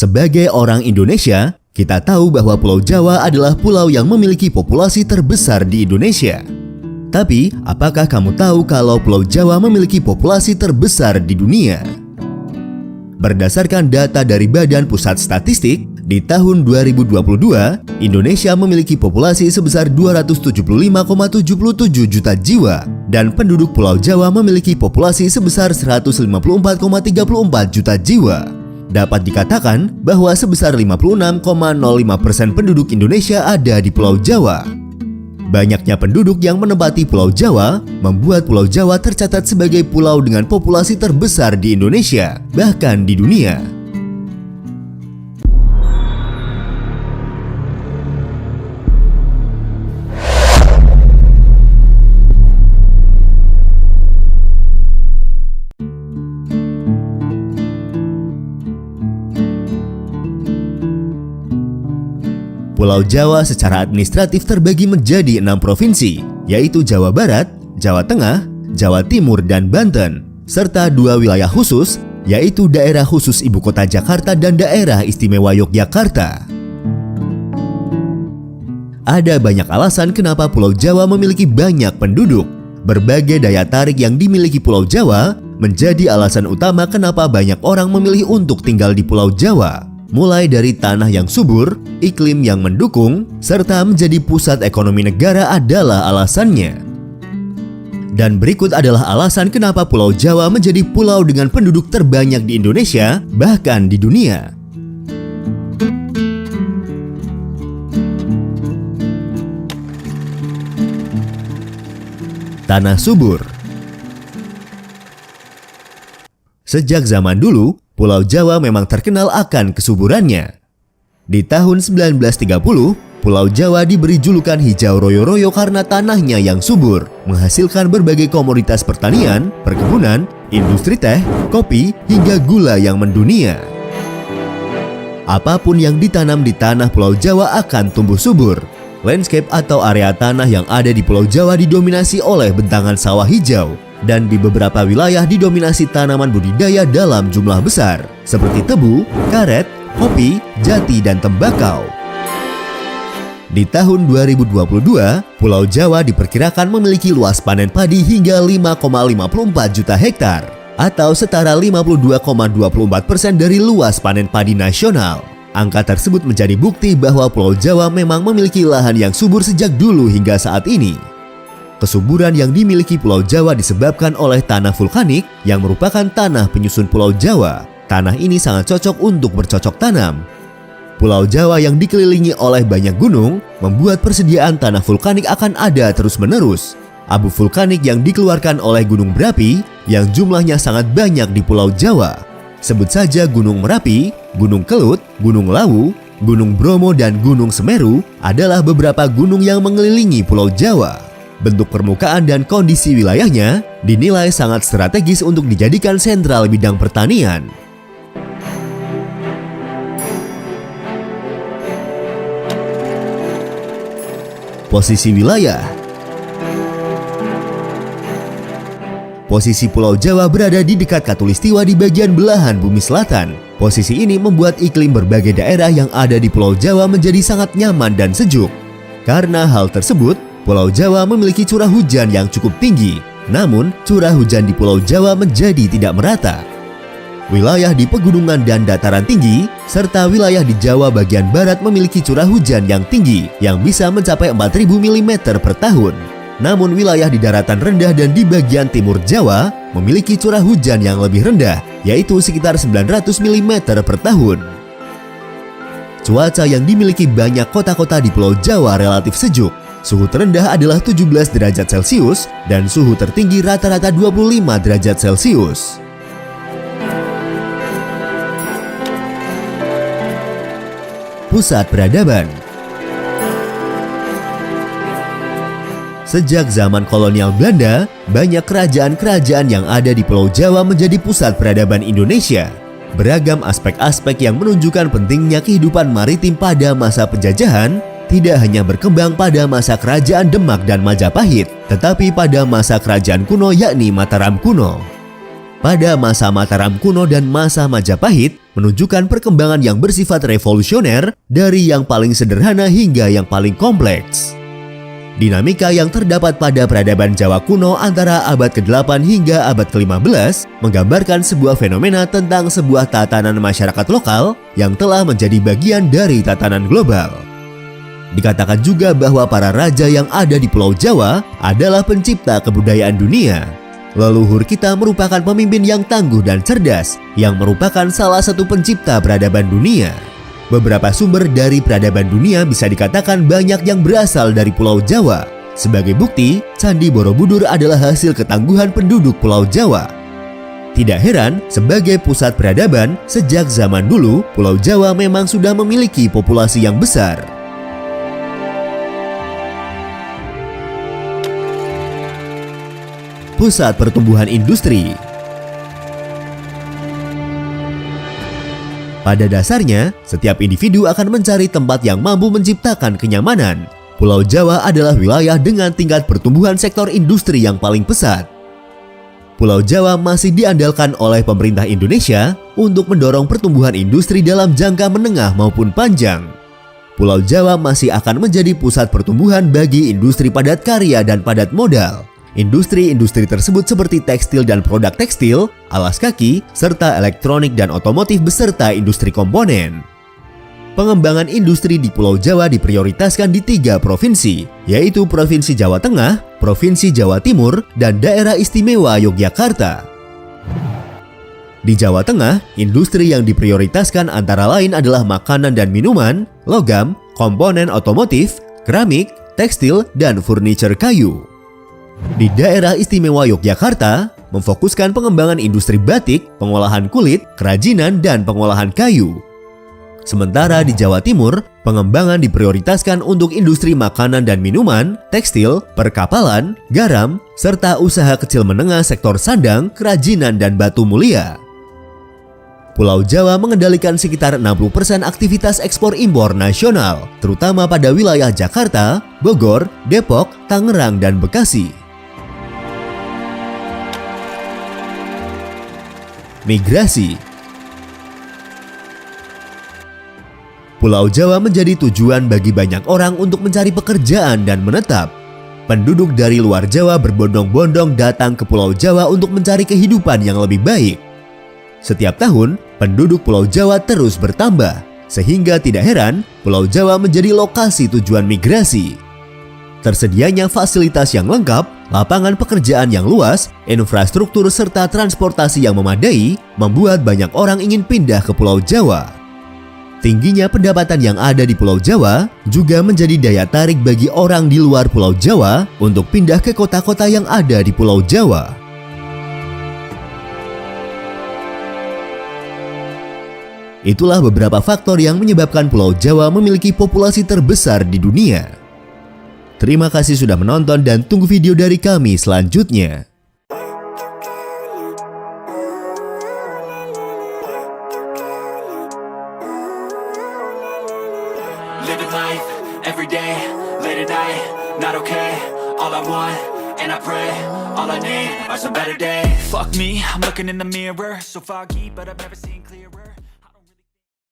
Sebagai orang Indonesia, kita tahu bahwa Pulau Jawa adalah pulau yang memiliki populasi terbesar di Indonesia. Tapi, apakah kamu tahu kalau Pulau Jawa memiliki populasi terbesar di dunia? Berdasarkan data dari Badan Pusat Statistik, di tahun 2022, Indonesia memiliki populasi sebesar 275,77 juta jiwa dan penduduk Pulau Jawa memiliki populasi sebesar 154,34 juta jiwa. Dapat dikatakan bahwa sebesar 56,05% penduduk Indonesia ada di Pulau Jawa. Banyaknya penduduk yang menempati Pulau Jawa membuat Pulau Jawa tercatat sebagai pulau dengan populasi terbesar di Indonesia, bahkan di dunia. Pulau Jawa secara administratif terbagi menjadi 6 provinsi, yaitu Jawa Barat, Jawa Tengah, Jawa Timur, dan Banten, serta 2 wilayah khusus, yaitu Daerah Khusus Ibu Kota Jakarta dan Daerah Istimewa Yogyakarta. Ada banyak alasan kenapa Pulau Jawa memiliki banyak penduduk. Berbagai daya tarik yang dimiliki Pulau Jawa menjadi alasan utama kenapa banyak orang memilih untuk tinggal di Pulau Jawa. Mulai dari tanah yang subur, iklim yang mendukung, serta menjadi pusat ekonomi negara adalah alasannya. Dan berikut adalah alasan kenapa Pulau Jawa menjadi pulau dengan penduduk terbanyak di Indonesia, bahkan di dunia. Tanah subur. Sejak zaman dulu, Pulau Jawa memang terkenal akan kesuburannya. Di tahun 1930, Pulau Jawa diberi julukan hijau royo-royo karena tanahnya yang subur, menghasilkan berbagai komoditas pertanian, perkebunan, industri teh, kopi, hingga gula yang mendunia. Apapun yang ditanam di tanah Pulau Jawa akan tumbuh subur. Landscape atau area tanah yang ada di Pulau Jawa didominasi oleh bentangan sawah hijau, dan di beberapa wilayah didominasi tanaman budidaya dalam jumlah besar, seperti tebu, karet, kopi, jati, dan tembakau. Di tahun 2022, Pulau Jawa diperkirakan memiliki luas panen padi hingga 5,54 juta hektar, atau setara 52,24% dari luas panen padi nasional. Angka tersebut menjadi bukti bahwa Pulau Jawa memang memiliki lahan yang subur sejak dulu hingga saat ini. Kesuburan yang dimiliki Pulau Jawa disebabkan oleh tanah vulkanik yang merupakan tanah penyusun Pulau Jawa. Tanah ini sangat cocok untuk bercocok tanam. Pulau Jawa yang dikelilingi oleh banyak gunung membuat persediaan tanah vulkanik akan ada terus-menerus. Abu vulkanik yang dikeluarkan oleh gunung berapi yang jumlahnya sangat banyak di Pulau Jawa. Sebut saja Gunung Merapi, Gunung Kelut, Gunung Lawu, Gunung Bromo, dan Gunung Semeru adalah beberapa gunung yang mengelilingi Pulau Jawa. Bentuk permukaan dan kondisi wilayahnya dinilai sangat strategis untuk dijadikan sentral bidang pertanian. Posisi wilayah. Posisi Pulau Jawa berada di dekat Khatulistiwa di bagian belahan bumi selatan. Posisi ini membuat iklim berbagai daerah yang ada di Pulau Jawa menjadi sangat nyaman dan sejuk. Karena hal tersebut, Pulau Jawa memiliki curah hujan yang cukup tinggi. Namun, curah hujan di Pulau Jawa menjadi tidak merata. Wilayah di pegunungan dan dataran tinggi, serta wilayah di Jawa bagian barat memiliki curah hujan yang tinggi, yang bisa mencapai 4.000 mm per tahun. Namun wilayah di daratan rendah dan di bagian timur Jawa memiliki curah hujan yang lebih rendah, yaitu sekitar 900 mm per tahun. Cuaca yang dimiliki banyak kota-kota di Pulau Jawa relatif sejuk. Suhu terendah adalah 17 derajat Celcius dan suhu tertinggi rata-rata 25 derajat Celcius. Pusat peradaban. Sejak zaman kolonial Belanda, banyak kerajaan-kerajaan yang ada di Pulau Jawa menjadi pusat peradaban Indonesia. Beragam aspek-aspek yang menunjukkan pentingnya kehidupan maritim pada masa penjajahan tidak hanya berkembang pada masa kerajaan Demak dan Majapahit, tetapi pada masa kerajaan kuno yakni Mataram kuno. Pada masa Mataram kuno dan masa Majapahit, menunjukkan perkembangan yang bersifat revolusioner dari yang paling sederhana hingga yang paling kompleks. Dinamika yang terdapat pada peradaban Jawa kuno antara abad ke-8 hingga abad ke-15 menggambarkan sebuah fenomena tentang sebuah tatanan masyarakat lokal yang telah menjadi bagian dari tatanan global. Dikatakan juga bahwa para raja yang ada di Pulau Jawa adalah pencipta kebudayaan dunia. Leluhur kita merupakan pemimpin yang tangguh dan cerdas, yang merupakan salah satu pencipta peradaban dunia. Beberapa sumber dari peradaban dunia bisa dikatakan banyak yang berasal dari Pulau Jawa. Sebagai bukti, Candi Borobudur adalah hasil ketangguhan penduduk Pulau Jawa. Tidak heran, sebagai pusat peradaban, sejak zaman dulu, Pulau Jawa memang sudah memiliki populasi yang besar. Pusat pertumbuhan industri. Pada dasarnya, setiap individu akan mencari tempat yang mampu menciptakan kenyamanan. Pulau Jawa adalah wilayah dengan tingkat pertumbuhan sektor industri yang paling pesat. Pulau Jawa masih diandalkan oleh pemerintah Indonesia untuk mendorong pertumbuhan industri dalam jangka menengah maupun panjang. Pulau Jawa masih akan menjadi pusat pertumbuhan bagi industri padat karya dan padat modal. Industri-industri tersebut seperti tekstil dan produk tekstil, alas kaki, serta elektronik dan otomotif beserta industri komponen. Pengembangan industri di Pulau Jawa diprioritaskan di 3 provinsi, yaitu Provinsi Jawa Tengah, Provinsi Jawa Timur, dan Daerah Istimewa Yogyakarta. Di Jawa Tengah, industri yang diprioritaskan antara lain adalah makanan dan minuman, logam, komponen otomotif, keramik, tekstil, dan furniture kayu. Di Daerah Istimewa Yogyakarta, memfokuskan pengembangan industri batik, pengolahan kulit, kerajinan, dan pengolahan kayu. Sementara di Jawa Timur, pengembangan diprioritaskan untuk industri makanan dan minuman, tekstil, perkapalan, garam, serta usaha kecil menengah sektor sandang, kerajinan, dan batu mulia. Pulau Jawa mengendalikan sekitar 60% aktivitas ekspor impor nasional, terutama pada wilayah Jakarta, Bogor, Depok, Tangerang, dan Bekasi. Migrasi. Pulau Jawa menjadi tujuan bagi banyak orang untuk mencari pekerjaan dan menetap. Penduduk dari luar Jawa berbondong-bondong datang ke Pulau Jawa untuk mencari kehidupan yang lebih baik. Setiap tahun, penduduk Pulau Jawa terus bertambah, sehingga tidak heran Pulau Jawa menjadi lokasi tujuan migrasi. Tersedianya fasilitas yang lengkap, lapangan pekerjaan yang luas, infrastruktur serta transportasi yang memadai membuat banyak orang ingin pindah ke Pulau Jawa. Tingginya pendapatan yang ada di Pulau Jawa juga menjadi daya tarik bagi orang di luar Pulau Jawa untuk pindah ke kota-kota yang ada di Pulau Jawa. Itulah beberapa faktor yang menyebabkan Pulau Jawa memiliki populasi terbesar di dunia. Terima kasih sudah menonton dan tunggu video dari kami selanjutnya. Living life every day, late at night, not okay. All I want, and I pray, all I need are some better days. Fuck me, I'm looking in the mirror, so foggy, but I've never seen clearer.